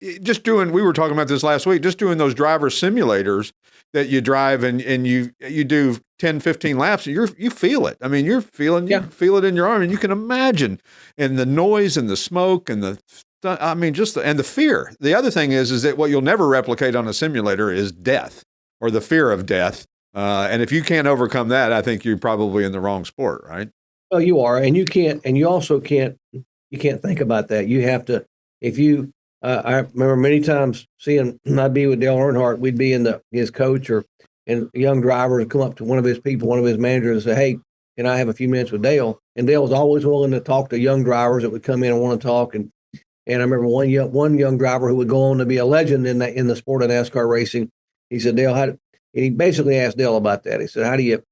we were talking about this last week, just doing those driver simulators that you drive and you do 10, 15 laps, you feel it. I mean, you feel it in your arm, and you can imagine, and the noise and the smoke and the fear. The other thing is that what you'll never replicate on a simulator is death or the fear of death. And if you can't overcome that, I think you're probably in the wrong sport, right? Well, you are, and you can't, and you also can't think about that. You have to, I remember many times I'd be with Dale Earnhardt, we'd be in his coach and a young driver would come up to one of his managers and say, "Hey, can I have a few minutes with Dale?" And Dale was always willing to talk to young drivers that would come in and want to talk. And I remember one young driver who would go on to be a legend in the sport of NASCAR racing. He said, "Dale, and he basically asked Dale about that. He said, how do you,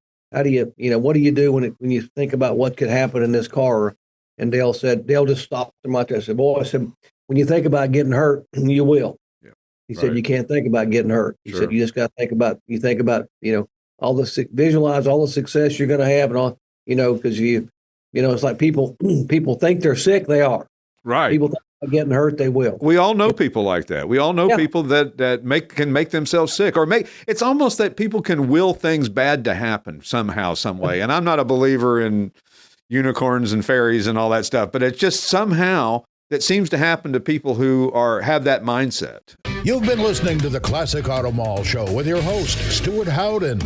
what do you do when you think about what could happen in this car?" And Dale just stopped him right there. I said, "Boy," I said, "when you think about getting hurt, you will." Yeah, he said, "You can't think about getting hurt." He said, "You just got to visualize all the success you're going to have and all, because it's like people think they're sick. They are. Right. People think about getting hurt. They will. We all know people like that. We all know people that can make themselves sick it's almost that people can will things bad to happen somehow, some way. And I'm not a believer in unicorns and fairies and all that stuff, but it's just somehow that seems to happen to people who have that mindset. You've been listening to the Classic Auto Mall Show with your host, Stewart Howden.